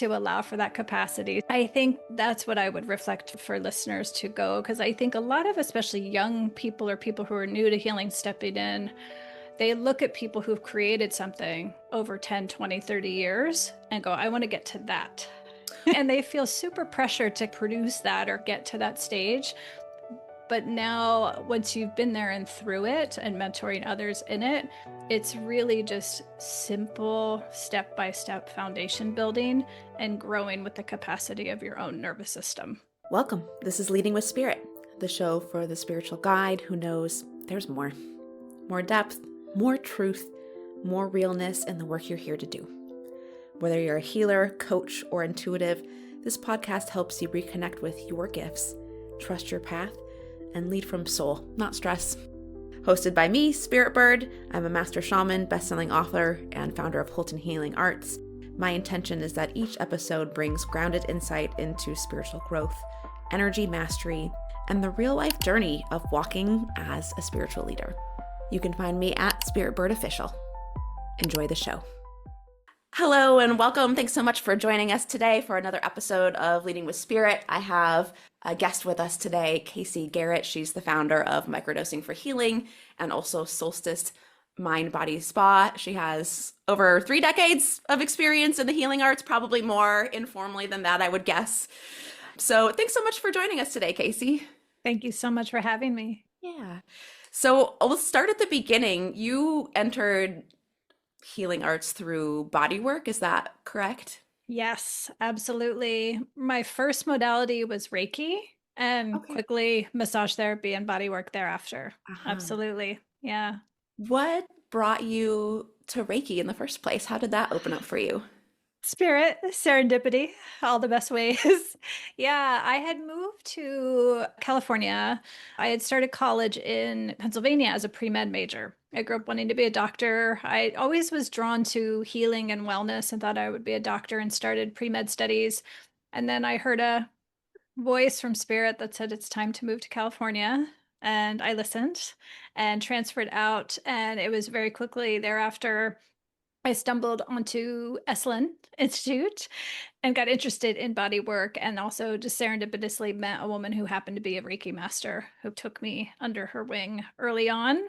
to allow for that capacity. I think that's what I would reflect for listeners to go, because I think a lot of, especially young people or people who are new to healing, stepping in, they look at people who've created something over 10, 20, 30 years and go, I want to get to that. And they feel super pressured to produce that or get to that stage. But now, once you've been there and through it and mentoring others in it, it's really just simple step-by-step foundation building and growing with the capacity of your own nervous system. Welcome. This is Leading with Spirit, the show for the spiritual guide who knows there's more. More depth, more truth, more realness in the work you're here to do. Whether you're a healer, coach, or intuitive, this podcast helps you reconnect with your gifts, trust your path, and lead from soul, not stress. Hosted by me, Spirit Bird. I'm a master shaman, best-selling author, and founder of Holton Healing Arts. My intention is that each episode brings grounded insight into spiritual growth, energy mastery, and the real-life journey of walking as a spiritual leader. You can find me at Spirit Bird Official. Enjoy the show. Hello and welcome. Thanks so much for joining us today for another episode of Leading with Spirit. I have a guest with us today, Kayse Gehret. She's the founder of Microdosing for Healing and also Solstice Mind Body Spa. She has over 3 decades of experience in the healing arts, probably more informally than that, I would guess. So thanks so much for joining us today, Kayse. Thank you so much for having me. Yeah. So we'll start at the beginning. You entered healing arts through body work. Is that correct? Yes, absolutely. My first modality was Reiki and quickly massage therapy and body work thereafter. Absolutely. Yeah. What brought you to Reiki in the first place? How did that open up for you? Spirit, serendipity, all the best ways. Yeah, I had moved to California. I had started college in Pennsylvania as a pre-med major. I grew up wanting to be a doctor. I always was drawn to healing and wellness and thought I would be a doctor and started pre-med studies. And then I heard a voice from Spirit that said it's time to move to California. And I listened and transferred out. And it was very quickly thereafter I stumbled onto Esalen Institute and got interested in body work, and also just serendipitously met a woman who happened to be a Reiki master who took me under her wing early on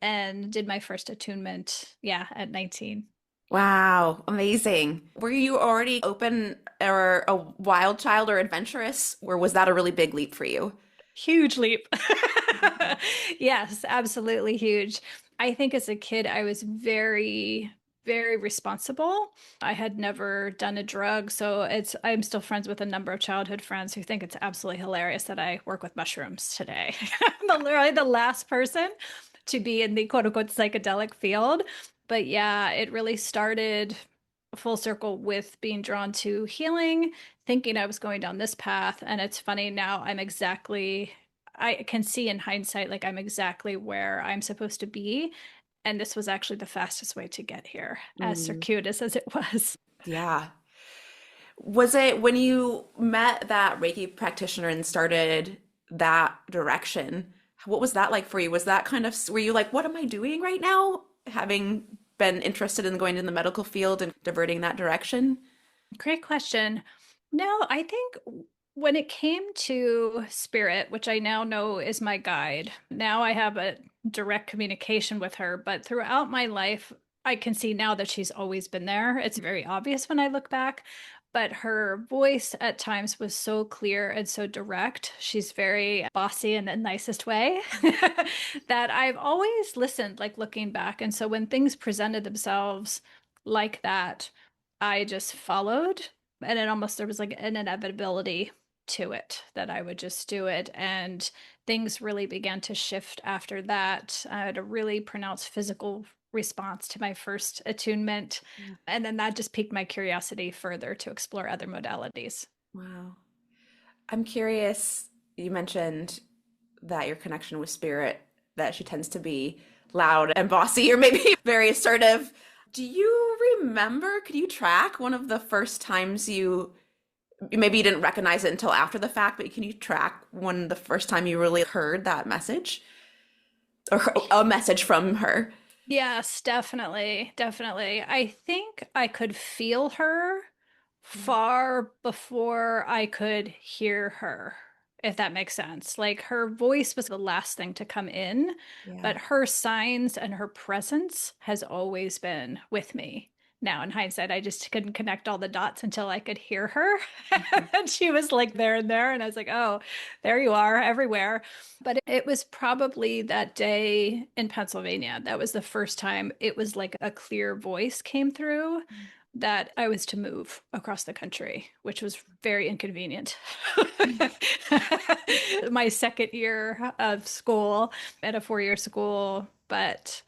and did my first attunement, at 19. Wow, amazing. Were you already open or a wild child or adventurous, or was that a really big leap for you? Huge leap. Yes, absolutely huge. I think as a kid, I was very responsible. I had never done a drug, so I'm still friends with a number of childhood friends who think it's absolutely hilarious that I work with mushrooms today. I'm literally the last person to be in the quote unquote psychedelic field. But yeah, it really started full circle with being drawn to healing, thinking I was going down this path. And it's funny now, I can see in hindsight, like I'm exactly where I'm supposed to be. And this was actually the fastest way to get here, as circuitous as it was. Yeah. Was it when you met that Reiki practitioner and started that direction? What was that like for you? Was that were you like, what am I doing right now? Having been interested in going in the medical field and diverting that direction? Great question. No, I think when it came to Spirit, which I now know is my guide, now I have a direct communication with her. But throughout my life, I can see now that she's always been there. It's very obvious when I look back, but her voice at times was so clear and so direct. She's very bossy in the nicest way that I've always listened, like looking back. And so when things presented themselves like that, I just followed. And there was like an inevitability to it that I would just do it. And things really began to shift after that. I had a really pronounced physical response to my first attunement. And then that just piqued my curiosity further to explore other modalities. Wow. I'm curious, you mentioned that your connection with Spirit, that she tends to be loud and bossy or maybe very assertive. Do you remember, could you track one of the first times maybe you didn't recognize it until after the fact, but can you track when the first time you really heard that message or a message from her? Yes, definitely. Definitely. I think I could feel her Mm. far before I could hear her, if that makes sense. Like her voice was the last thing to come in, Yeah. but her signs and her presence has always been with me. Now, in hindsight, I just couldn't connect all the dots until I could hear her. Mhm. And she was like there and there. And I was like, oh, there you are, everywhere. But it was probably that day in Pennsylvania. That was the first time it was like a clear voice came through that I was to move across the country, which was very inconvenient. My second year of school at a 4-year school, but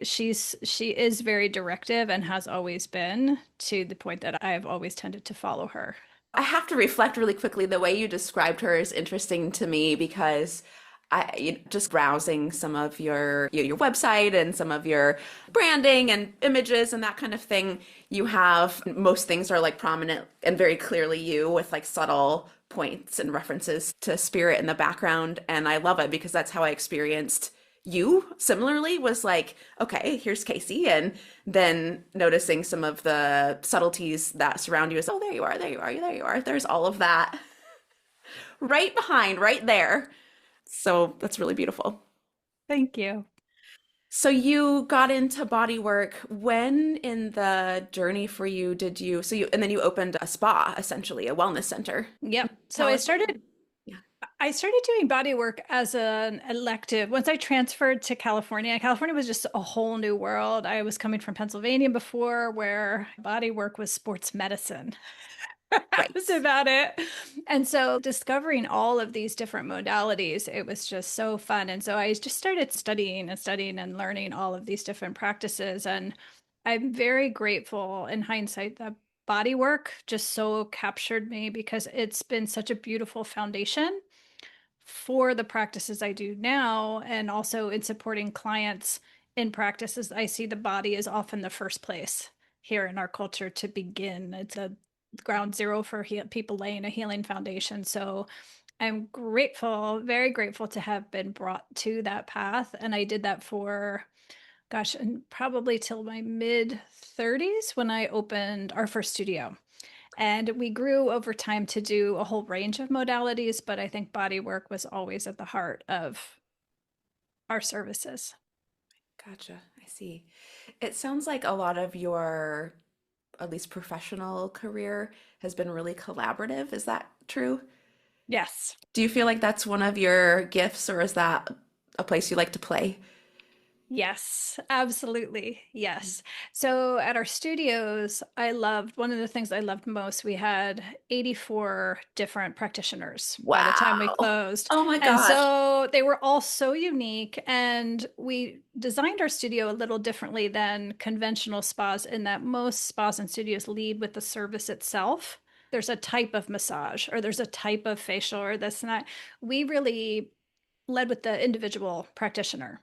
she is very directive and has always been to the point that I have always tended to follow her. I have to reflect really quickly. The way you described her is interesting to me because just browsing some of your website and some of your branding and images and that kind of thing, you have most things are like prominent and very clearly you with like subtle points and references to spirit in the background. And I love it because that's how I experienced you similarly was like, okay, here's Kayse. And then noticing some of the subtleties that surround you is, oh, there you are, there you are, there you are. There's all of that right behind, right there. So that's really beautiful. Thank you. So you got into body work. When in the journey for you did you, so you, and then you opened a spa, essentially, a wellness center. Yep. So Tell I us. started Yeah. I started doing body work as an elective. Once I transferred to California, California was just a whole new world. I was coming from Pennsylvania before, where body work was sports medicine. That Right. was about it. And so discovering all of these different modalities, it was just so fun. And so I just started studying and learning all of these different practices. And I'm very grateful in hindsight that body work just so captured me because it's been such a beautiful foundation for the practices I do now, and also in supporting clients in practices. I see the body is often the first place here in our culture to begin. It's a ground zero for people laying a healing foundation. So I'm grateful, very grateful to have been brought to that path. And I did that for, gosh, and probably till my mid 30s when I opened our first studio. And we grew over time to do a whole range of modalities, but I think body work was always at the heart of our services. Gotcha. I see. It sounds like a lot of your, at least professional career, has been really collaborative. Is that true? Yes. Do you feel like that's one of your gifts, or is that a place you like to play? Yes, absolutely. Yes. So at our studios, I loved one of the things I loved most. We had 84 different practitioners by the time we Wow. closed. Oh my And gosh. so they were all so unique. And we designed our studio a little differently than conventional spas, in that most spas and studios lead with the service itself. There's a type of massage, or there's a type of facial, or this and that. We really led with the individual practitioner.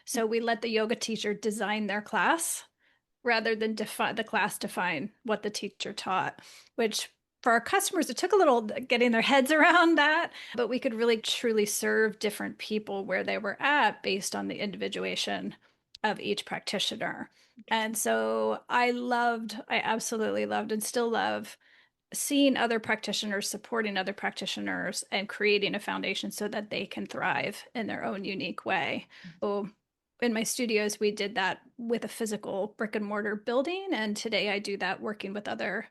So we let the yoga teacher design their class rather than the class define what the teacher taught, which for our customers, it took a little getting their heads around that, but we could really truly serve different people where they were at based on the individuation of each practitioner. And so I absolutely loved and still love seeing other practitioners, supporting other practitioners, and creating a foundation so that they can thrive in their own unique way. So in my studios, we did that with a physical brick and mortar building. And today I do that working with other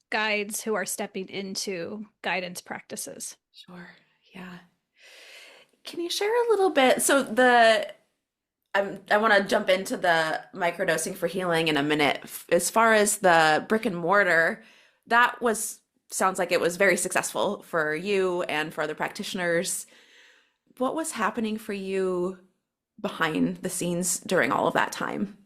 guides who are stepping into guidance practices. Sure. Yeah. Can you share a little bit? So the I want to jump into the microdosing for healing in a minute. As far as the brick and mortar, that was sounds like it was very successful for you and for other practitioners. What was happening for you behind the scenes during all of that time?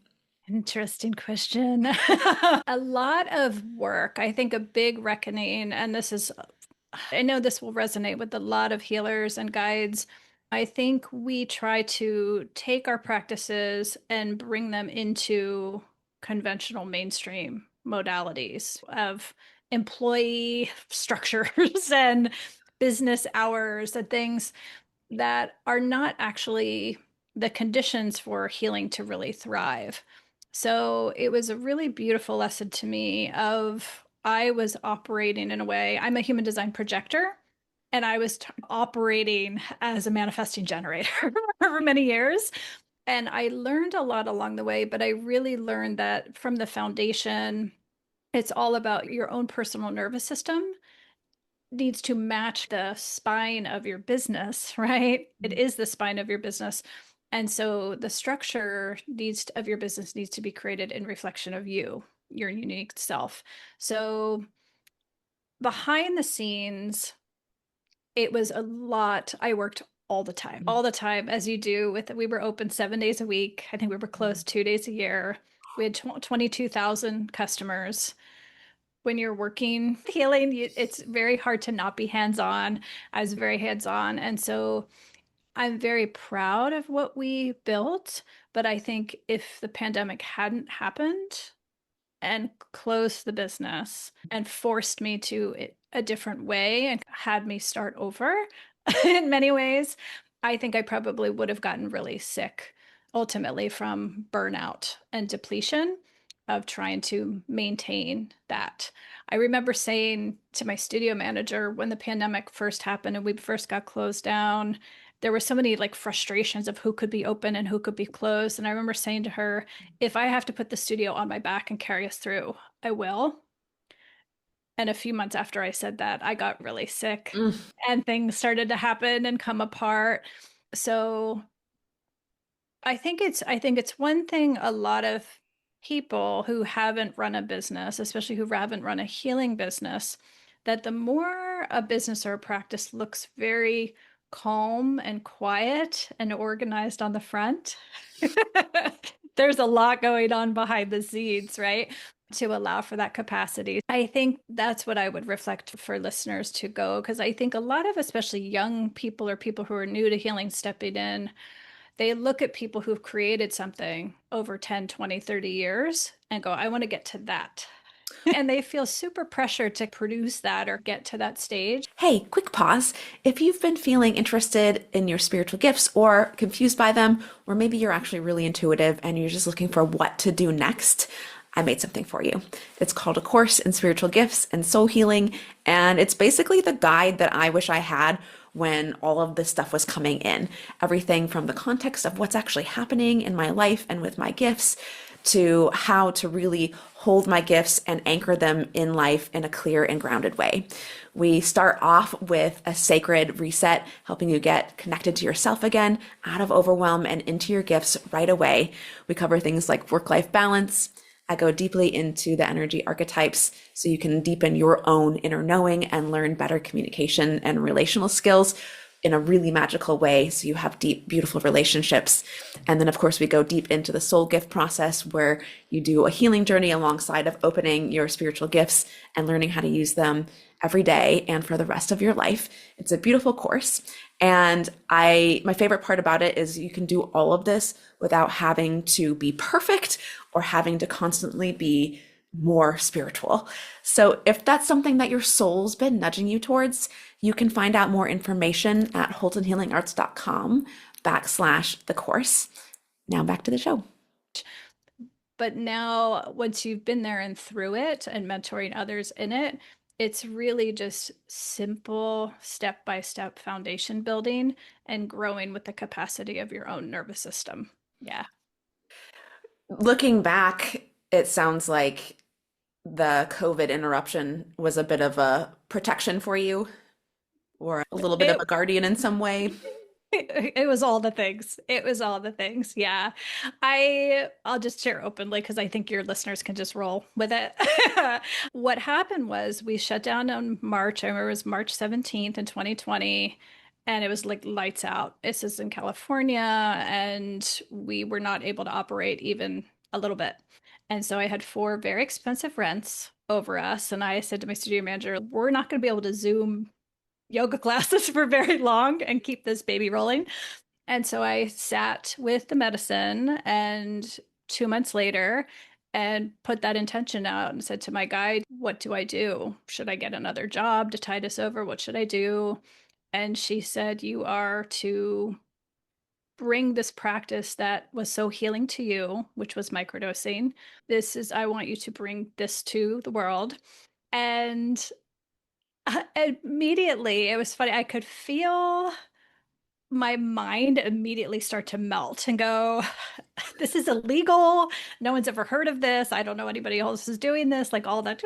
Interesting question. A lot of work. I think a big reckoning, and I know this will resonate with a lot of healers and guides. I think we try to take our practices and bring them into conventional mainstream modalities of employee structures and business hours and things that are not actually the conditions for healing to really thrive. So it was a really beautiful lesson to me of I was operating in a way, I'm a human design projector, and I was operating as a manifesting generator for many years. And I learned a lot along the way, but I really learned that from the foundation, it's all about your own personal nervous system needs to match the spine of your business, right? It is the spine of your business. And so the structure of your business needs to be created in reflection of you, your unique self. So behind the scenes, it was a lot. I worked all the time, as you do with we were open 7 days a week. I think we were closed 2 days a year. We had 22,000 customers. When you're working healing, it's very hard to not be hands-on. I was very hands-on. And so I'm very proud of what we built. But I think if the pandemic hadn't happened, and closed the business and forced me to a different way and had me start over in many ways, I think I probably would have gotten really sick ultimately from burnout and depletion of trying to maintain that. I remember saying to my studio manager when the pandemic first happened and we first got closed down, there were so many like frustrations of who could be open and who could be closed. And I remember saying to her, if I have to put the studio on my back and carry us through, I will. And a few months after I said that, I got really sick Mm. and things started to happen and come apart. So I think it's one thing a lot of people who haven't run a business, especially who haven't run a healing business, that the more a business or a practice looks very calm and quiet and organized on the front, there's a lot going on behind the scenes, right? To allow for that capacity. I think that's what I would reflect for listeners to go, because I think a lot of, especially young people or people who are new to healing, stepping in, they look at people who've created something over 10, 20, 30 years and go, I want to get to that. And they feel super pressured to produce that or get to that stage. Hey, quick pause. If you've been feeling interested in your spiritual gifts or confused by them, or maybe you're actually really intuitive and you're just looking for what to do next, I made something for you. It's called A Course in Spiritual Gifts and Soul Healing, and it's basically the guide that I wish I had when all of this stuff was coming in. Everything from the context of what's actually happening in my life and with my gifts to how to really hold my gifts and anchor them in life in a clear and grounded way. We start off with a sacred reset, helping you get connected to yourself again, out of overwhelm and into your gifts right away. We cover things like work-life balance. I go deeply into the energy archetypes so you can deepen your own inner knowing and learn better communication and relational skills in a really magical way so you have deep, beautiful relationships. And then, of course, we go deep into the soul gift process where you do a healing journey alongside of opening your spiritual gifts and learning how to use them every day and for the rest of your life. It's a beautiful course. And my favorite part about it is you can do all of this without having to be perfect or having to constantly be more spiritual. So if that's something that your soul's been nudging you towards, you can find out more information at holtonhealingarts.com/the course. Now back to the show. But now, once you've been there and through it and mentoring others in it, it's really just simple step by step foundation building and growing with the capacity of your own nervous system. Yeah. Looking back, it sounds like the COVID interruption was a bit of a protection for you, or a little bit of It a guardian in some way. it was all the things. It was all the things. Yeah. I'll just share openly because I think your listeners can just roll with it. What happened was we shut down on March. I remember it was March 17th in 2020, and it was like lights out. This is in California, and we were not able to operate even a little bit. And so I had four very expensive rents over us, and I said to my studio manager, we're not going to be able to Zoom yoga classes for very long and keep this baby rolling. And so I sat with the medicine and 2 months later and put that intention out and said to my guide, what do I do? Should I get another job to tide us over? What should I do? And she said, you are to bring this practice that was so healing to you, which was microdosing. I want you to bring this to the world And immediately, it was funny. I could feel my mind immediately start to melt and go, this is illegal. No one's ever heard of this. I don't know anybody else is doing this, like all that.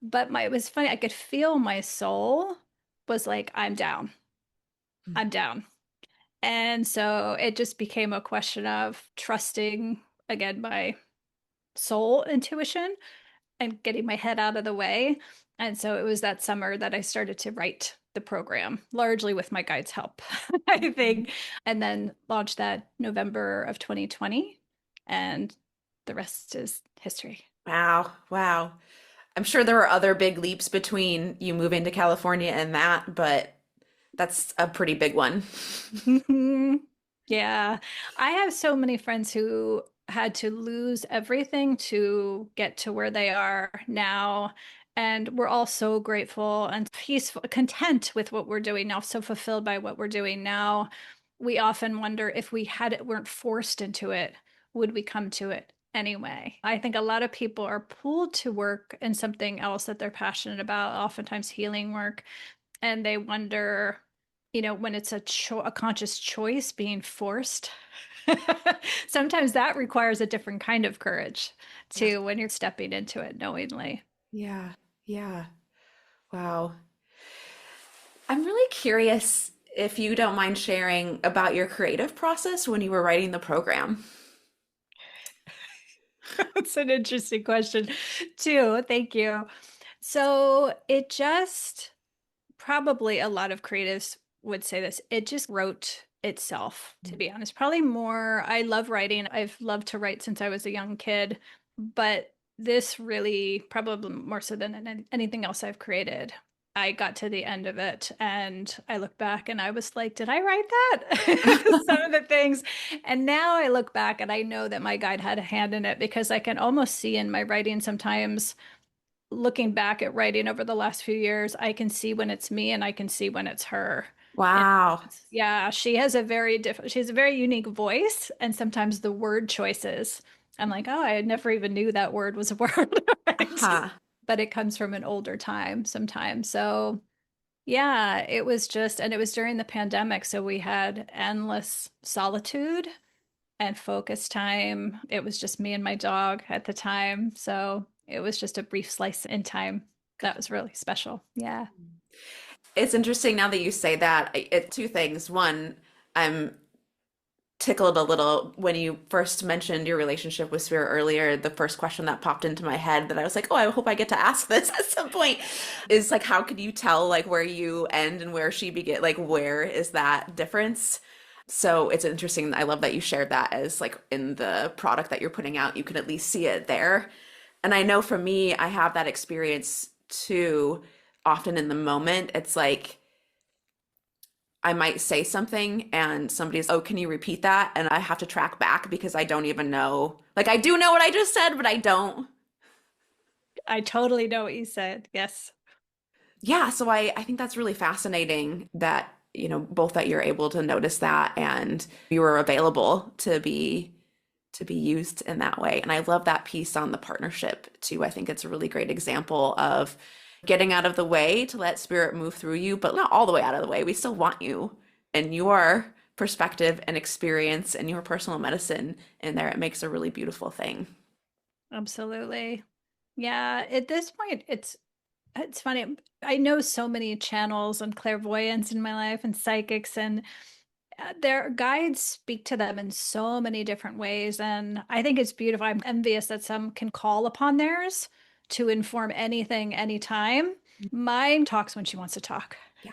But it was funny. I could feel my soul was like, I'm down. I'm down. And so it just became a question of trusting again my soul intuition and getting my head out of the way. And so it was that summer that I started to write the program, largely with my guide's help, I think, and then launched that November of 2020. And the rest is history. Wow, wow. I'm sure there were other big leaps between you moving to California and that, but that's a pretty big one. Yeah. I have so many friends who had to lose everything to get to where they are now. And we're all so grateful and peaceful, content with what we're doing now, so fulfilled by what we're doing now. We often wonder if we had it, weren't forced into it, would we come to it anyway? I think a lot of people are pulled to work in something else that they're passionate about, oftentimes healing work, and they wonder, when it's a conscious choice being forced. Sometimes that requires a different kind of courage Yeah. to when you're stepping into it knowingly. Yeah. Yeah. Wow. I'm really curious if you don't mind sharing about your creative process when you were writing the program. That's an interesting question, too. Thank you. So it just probably a lot of creatives would say this. It just wrote itself, to be honest. Probably more, I love writing. I've loved to write since I was a young kid, but this really, probably more so than anything else I've created. I got to the end of it and I look back and I was like, did I write that? Some of the things. And now I look back and I know that my guide had a hand in it because I can almost see in my writing sometimes, looking back at writing over the last few years, I can see when it's me and I can see when it's her. And Wow. yeah, she has a very unique voice, and sometimes the word choices, I'm like, oh, I never even knew that word was a word, right? Uh-huh. But it comes from an older time sometimes. So yeah, and it was during the pandemic, so we had endless solitude and focus time. It was just me and my dog at the time. So it was just a brief slice in time. That was really special. Yeah. It's interesting now that you say that. Two things. One, I'm tickled a little when you first mentioned your relationship with Spirit earlier. The first question that popped into my head that I was like, oh, I hope I get to ask this at some point is like, how could you tell like where you end and where she begin? Like, where is that difference? So it's interesting. I love that you shared that as like in the product that you're putting out, you can at least see it there. And I know for me, I have that experience too. Often in the moment, it's like, I might say something and somebody's, oh, can you repeat that? And I have to track back because I don't even know. Like, I do know what I just said, but I don't. I totally know what you said. Yes. Yeah, so I think that's really fascinating that, both that you're able to notice that and you were available to be used in that way. And I love that piece on the partnership too. I think it's a really great example of getting out of the way to let spirit move through you, but not all the way out of the way. We still want you and your perspective and experience and your personal medicine in there. It makes a really beautiful thing. Absolutely. Yeah. At this point, it's funny. I know so many channels and clairvoyants in my life and psychics, and their guides speak to them in so many different ways. And I think it's beautiful. I'm envious that some can call upon theirs to inform anything, anytime. Mine talks when she wants to talk. Yeah.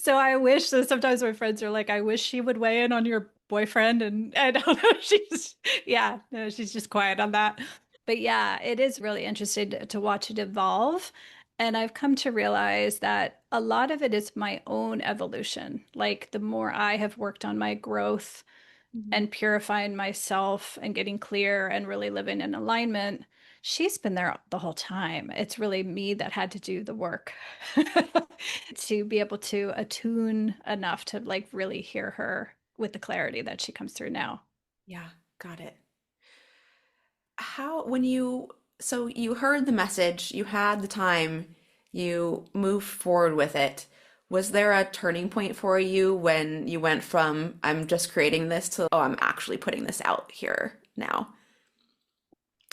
So I wish, so sometimes my friends are like, I wish she would weigh in on your boyfriend. And I don't know, yeah, no, she's just quiet on that. But yeah, it is really interesting to watch it evolve. And I've come to realize that a lot of it is my own evolution. Like the more I have worked on my growth Mhm. and purifying myself and getting clear and really living in alignment, she's been there the whole time. It's really me that had to do the work to be able to attune enough to like really hear her with the clarity that she comes through now. Yeah, got it. How, when you So you heard the message, you had the time, you moved forward with it. Was there a turning point for you when you went from I'm just creating this to oh, I'm actually putting this out here now?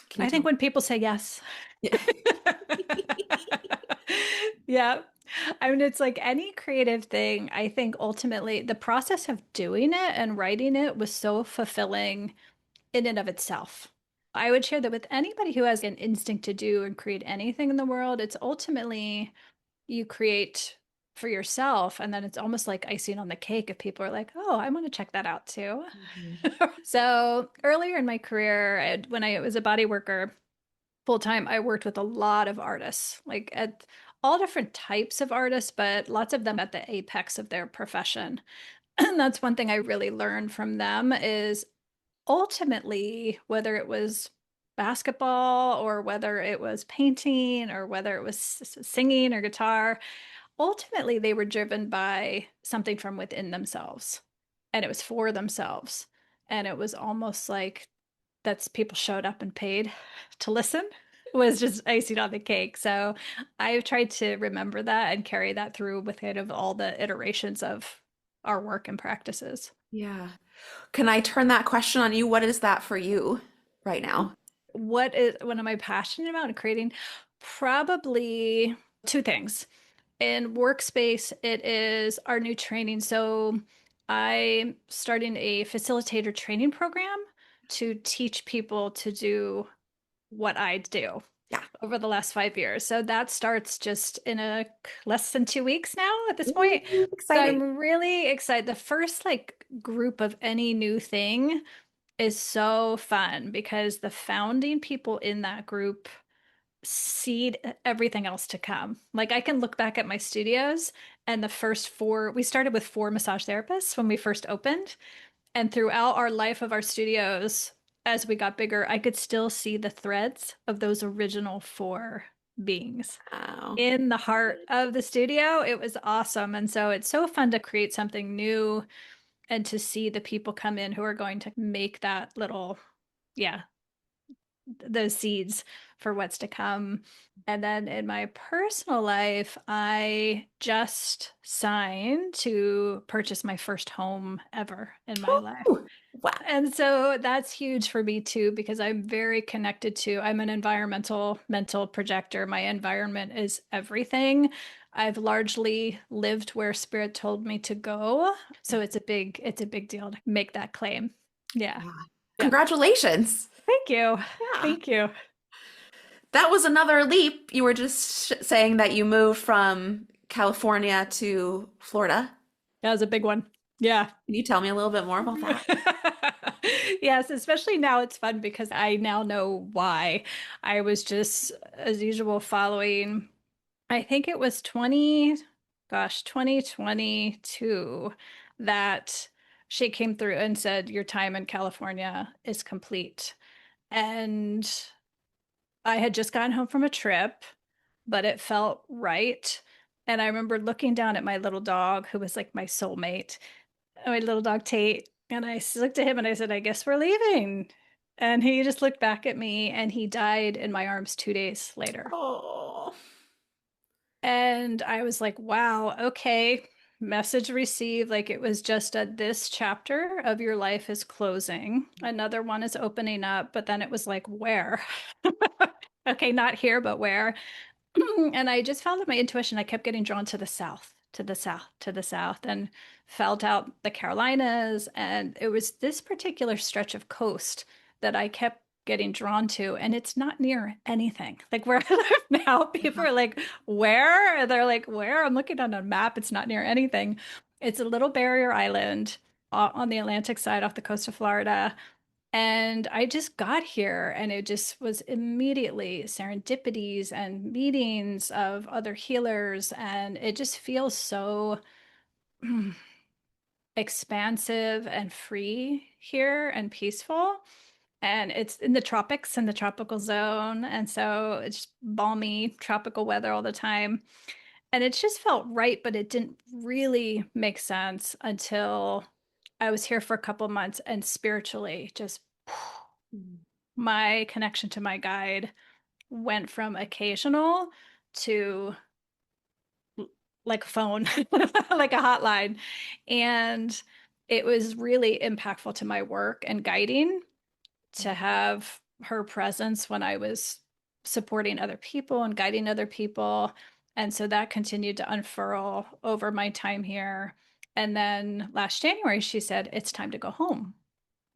Can you I tell think me? when people say yes. Yeah. Yeah. I mean, it's like any creative thing. I think ultimately the process of doing it and writing it was so fulfilling in and of itself. I would share that with anybody who has an instinct to do and create anything in the world. It's ultimately you create for yourself, and then it's almost like icing on the cake if people are like, oh, I want to check that out too. Mhm. So earlier in my career, when I was a body worker full time, I worked with a lot of artists, like at all different types of artists, but lots of them at the apex of their profession. And that's one thing I really learned from them is ultimately, whether it was basketball or whether it was painting or whether it was singing or guitar, ultimately they were driven by something from within themselves. And it was for themselves. And it was almost like that's people showed up and paid to listen was just icing on the cake. So I've tried to remember that and carry that through with kind of all the iterations of our work and practices. Yeah. Can I turn that question on you? What is that for you right now? What am I passionate about in creating? Probably two things. In workspace, it is our new training. So I'm starting a facilitator training program to teach people to do what I do Yeah. over the last 5 years. So that starts just in a less than 2 weeks now at this point. Ooh, So exciting. I'm really excited. The first like group of any new thing is so fun because the founding people in that group seed everything else to come. Like I can look back at my studios and the first four, we started with four massage therapists when we first opened. And throughout our life of our studios, as we got bigger, I could still see the threads of those original four beings Wow. in the heart of the studio. It was awesome. And so it's so fun to create something new and to see the people come in who are going to make that little, yeah, those seeds for what's to come. And then in my personal life, I just signed to purchase my first home ever in my life. Ooh, wow. And so that's huge for me too, because I'm very connected to, I'm an environmental mental projector. My environment is everything. I've largely lived where spirit told me to go. So it's a big deal to make that claim. Yeah. Yeah. Yeah. Congratulations. Thank you. Yeah. Thank you. That was another leap. You were just saying that you moved from California to Florida. That was a big one. Yeah. Can you tell me a little bit more about that? Yes, especially now it's fun because I now know why. I was just, as usual, following, I think it was 2022 that she came through and said, your time in California is complete. And I had just gotten home from a trip, but it felt right. And I remember looking down at my little dog, who was like my soulmate, my little dog Tate. And I looked at him and I said, I guess we're leaving. And he just looked back at me and he died in my arms 2 days later. Oh, And I was like, wow, okay. Message received. Like it was just a this chapter of your life is closing. Another one is opening up. But then it was like, where? Okay, not here, but where? And I just followed my intuition. I kept getting drawn to the south, to the south, to the south, and felt out the Carolinas. And it was this particular stretch of coast that I kept getting drawn to. And it's not near anything. Like where I live now, people yeah. are like, where? And they're like, where? I'm looking on a map. It's not near anything. It's a little barrier island on the Atlantic side off the coast of Florida. And I just got here and it just was immediately serendipities and meetings of other healers. And it just feels so expansive and free here and peaceful. And it's in the tropics in the tropical zone. And so it's balmy tropical weather all the time. And it just felt right, but it didn't really make sense until I was here for a couple months and spiritually just Mm. my connection to my guide went from occasional to like a phone, like a hotline. And it was really impactful to my work and guiding to have her presence when I was supporting other people and guiding other people. And so that continued to unfurl over my time here. And then last January, she said, it's time to go home.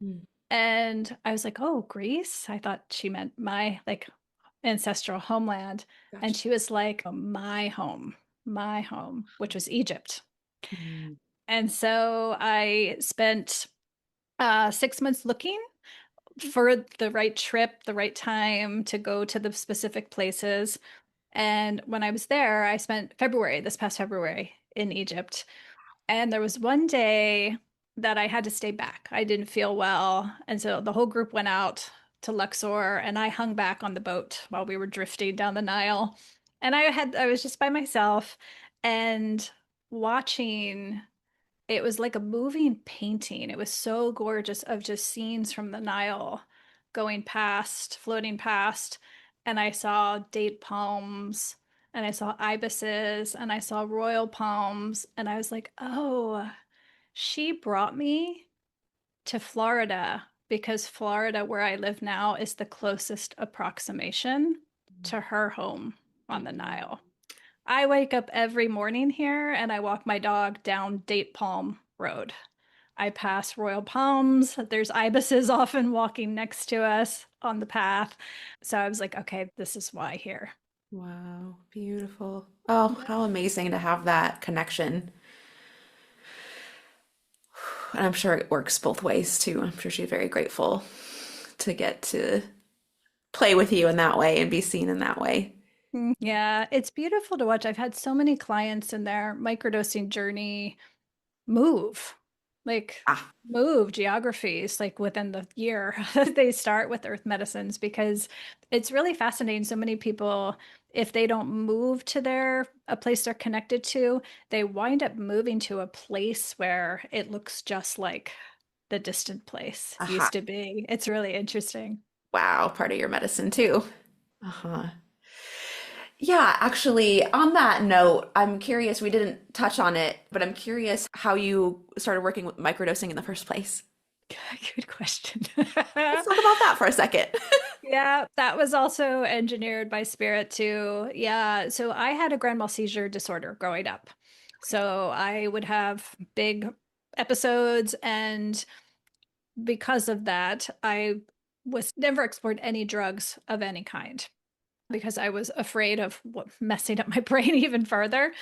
Mm. And I was like, oh, Greece? I thought she meant my like ancestral homeland. And Gotcha. she was like, oh, my home, which was Egypt. Mm. And so I spent 6 months looking for the right trip, the right time to go to the specific places. And when I was there, I spent February, this past February, in Egypt. And there was one day that I had to stay back. I didn't feel well. And so the whole group went out to Luxor and I hung back on the boat while we were drifting down the Nile. And I was just by myself and watching, it was like a moving painting. It was so gorgeous of just scenes from the Nile going past, floating past. And I saw date palms and I saw ibises and I saw royal palms. And I was like, oh, she brought me to Florida because Florida, where I live now, is the closest approximation to her home on the Mm. Nile. I wake up every morning here and I walk my dog down Date Palm Road. I pass royal palms. There's ibises often walking next to us on the path. So I was like, okay, this is why here. Wow, beautiful. Oh, how amazing to have that connection. And I'm sure it works both ways too. I'm sure she's very grateful to get to play with you in that way and be seen in that way. Yeah, it's beautiful to watch. I've had so many clients in their microdosing journey move, like Ah, move geographies like within the year they start with earth medicines because it's really fascinating. So many people, if they don't move to a place they're connected to, they wind up moving to a place where it looks just like the distant place aha. used to be. It's really interesting. Wow, part of your medicine too. Uh-huh. Yeah, actually, on that note, I'm curious, we didn't touch on it, but I'm curious how you started working with microdosing in the first place. Good question. Let's talk about that for a second. Yeah, that was also engineered by spirit too. Yeah, so I had a grand mal seizure disorder growing up. So I would have big episodes, and because of that, I was never explored any drugs of any kind because I was afraid of messing up my brain even further.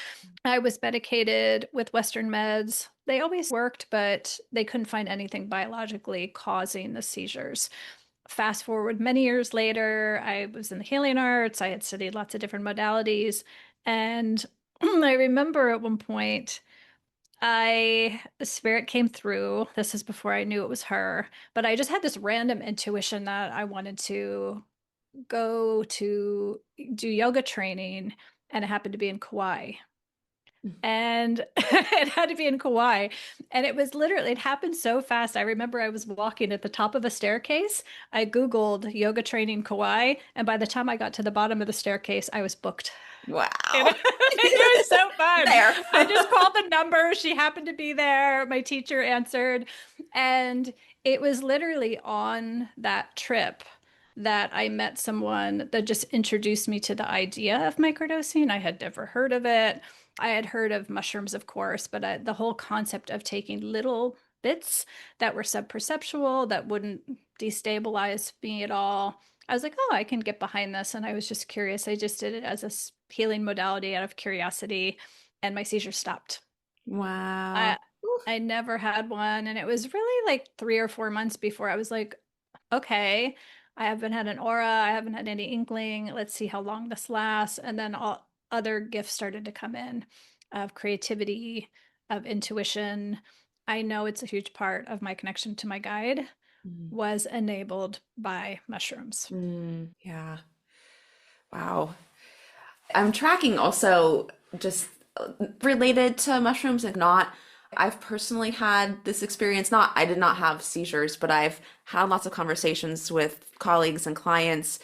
I was medicated with Western meds. They always worked, but they couldn't find anything biologically causing the seizures. Fast forward many years later, I was in the healing arts. I had studied lots of different modalities. And I remember at one point, the spirit came through. This is before I knew it was her, but I just had this random intuition that I wanted to go to do yoga training, and it happened to be in Kauai. And it had to be in Kauai. And it was literally, it happened so fast. I remember I was walking at the top of a staircase. I Googled yoga training Kauai. And by the time I got to the bottom of the staircase, I was booked. And Wow. it was so fun. There. I just called the number. She happened to be there. My teacher answered. And it was literally on that trip that I met someone that just introduced me to the idea of microdosing. I had never heard of it. I had heard of mushrooms, of course, but the whole concept of taking little bits that were subperceptual, that wouldn't destabilize me at all. I was like, oh, I can get behind this. And I was just curious. I just did it as a healing modality out of curiosity, and my seizure stopped. Wow. I I never had one, and it was really like 3 or 4 months before I was like, okay, I haven't had an aura, I haven't had any inkling. Let's see how long this lasts. And then all other gifts started to come in of creativity, of intuition. I know it's a huge part of my connection to my guide Mm. was enabled by mushrooms. Mm, yeah. Wow. I'm tracking also just related to mushrooms, if not. I've personally had this experience. Not, I did not have seizures, but I've had lots of conversations with colleagues and clients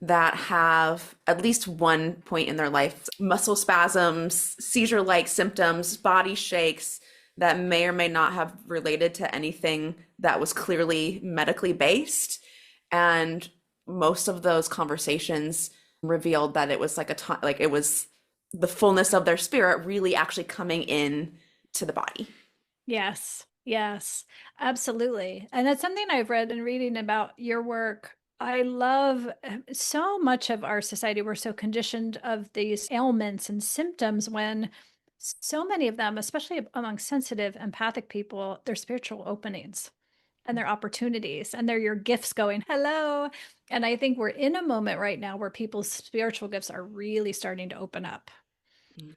that have at least one point in their life muscle spasms, seizure-like symptoms, body shakes that may or may not have related to anything that was clearly medically based. And most of those conversations revealed that it was like a time, like it was the fullness of their spirit really actually coming in to the body. Yes, yes, absolutely. And that's something I've read and reading about your work. I love so much of our society. We're so conditioned of these ailments and symptoms when so many of them, especially among sensitive, empathic people, they're spiritual openings and they're opportunities and they're your gifts going, hello. And I think we're in a moment right now where people's spiritual gifts are really starting to open up,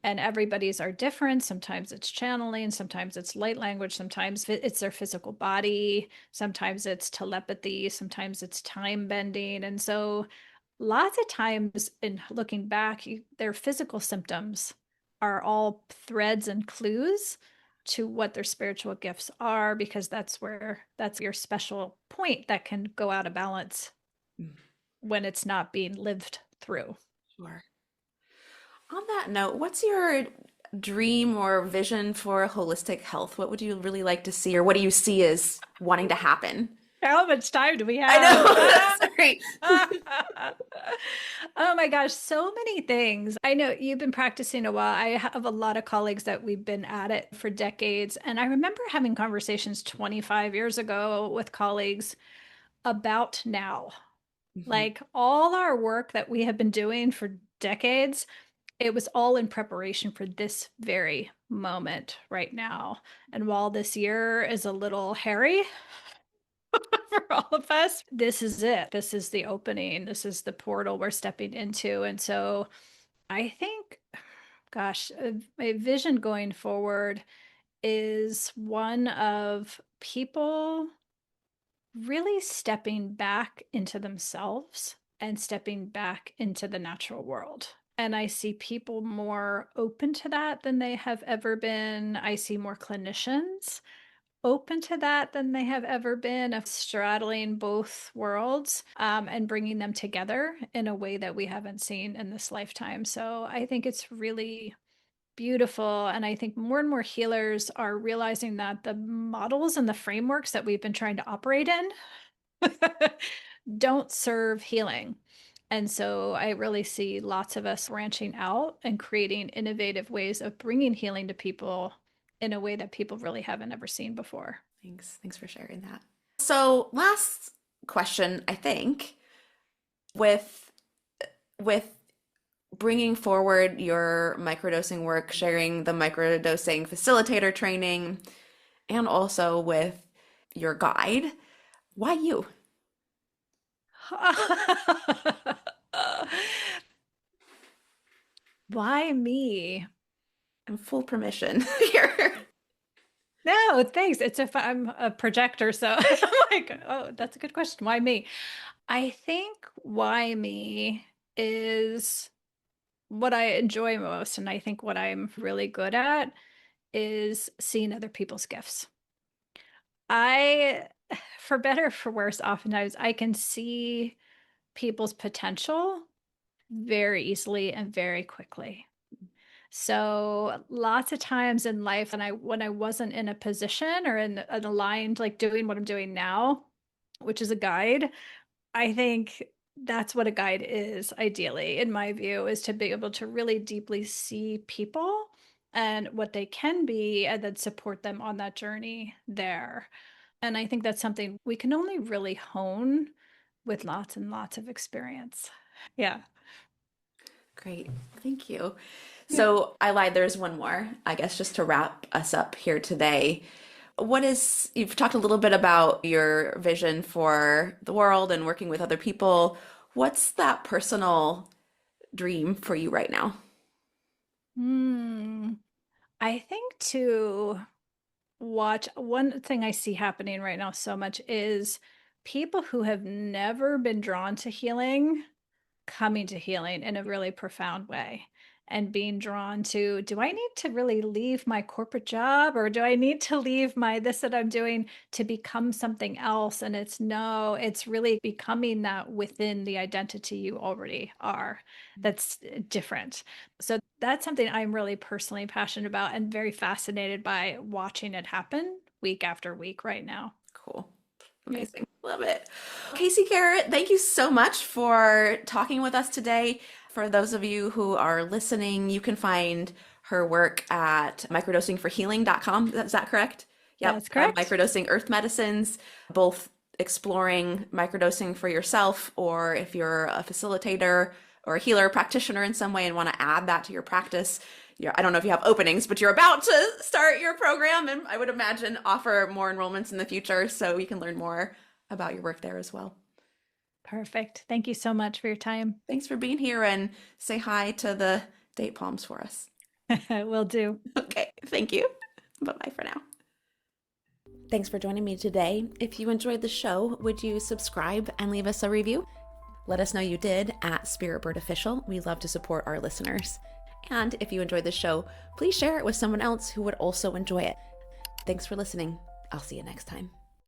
and everybody's are different. Sometimes it's channeling, sometimes it's light language, sometimes it's their physical body, sometimes it's telepathy, sometimes it's time bending. And so lots of times in looking back, their physical symptoms are all threads and clues to what their spiritual gifts are, because that's your special point that can go out of balance Mm, when it's not being lived through. sure. On that note, what's your dream or vision for holistic health? What would you really like to see, or what do you see as wanting to happen? How much time do we I have? know. Sorry. Oh my gosh, so many things. I know you've been practicing a while. I have a lot of colleagues that we've been at it for decades. And I remember having conversations 25 years ago with colleagues about now. Mhm. Like all our work that we have been doing for decades, it was all in preparation for this very moment right now. And while this year is a little hairy, for all of us, this is it. This is the opening. This is the portal we're stepping into. And so I think, gosh, a vision going forward is one of people really stepping back into themselves and stepping back into the natural world. And I see people more open to that than they have ever been. I see more clinicians open to that than they have ever been, of straddling both worlds, and bringing them together in a way that we haven't seen in this lifetime. So I think it's really beautiful. And I think more and more healers are realizing that the models and the frameworks that we've been trying to operate in don't serve healing. And so I really see lots of us branching out and creating innovative ways of bringing healing to people in a way that people really haven't ever seen before. Thanks. Thanks for sharing that. So, last question, I think, with with bringing forward your microdosing work, sharing the microdosing facilitator training, and also with your guide, why you? Why me? I'm full permission here. No, thanks. It's if I'm a projector, so I'm like, oh, that's a good question. Why me? I think why me is what I enjoy most, and I think what I'm really good at is seeing other people's gifts. I, for better or for worse, oftentimes I can see people's potential very easily and very quickly. So lots of times in life, and when I wasn't in a position or in an aligned, like doing what I'm doing now, which is a guide, I think that's what a guide is, ideally, in my view, is to be able to really deeply see people and what they can be and then support them on that journey there. And I think that's something we can only really hone with lots and lots of experience. Yeah. Great. Thank you. Yeah. So I lied, there's one more, I guess, just to wrap us up here today. You've talked a little bit about your vision for the world and working with other people. What's that personal dream for you right now? Hmm. I think to watch, one thing I see happening right now so much is people who have never been drawn to healing coming to healing in a really profound way. and being drawn to, do I need to really leave my corporate job, or do I need to leave my this that I'm doing to become something else? And it's no, it's really becoming that within the identity you already are, that's different. So that's something I'm really personally passionate about and very fascinated by watching it happen week after week right now. Cool. Yeah. Amazing. Love it. Kayse Gehret, thank you so much for talking with us today. For those of you who are listening, you can find her work at microdosingforhealing.com. Is that correct? Yep. That's correct. Microdosing earth medicines, both exploring microdosing for yourself, or if you're a facilitator or a healer practitioner in some way and want to add that to your practice. I don't know if you have openings, but you're about to start your program, and I would imagine offer more enrollments in the future, so you can learn more about your work there as well. Perfect. Thank you so much for your time. Thanks for being here, and say hi to the date palms for us. Will do. Okay, thank you. Bye-bye for now. Thanks for joining me today. If you enjoyed the show, would you subscribe and leave us a review? Let us know you did at Spirit Bird Official. We love to support our listeners. And if you enjoyed the show, please share it with someone else who would also enjoy it. Thanks for listening. I'll see you next time.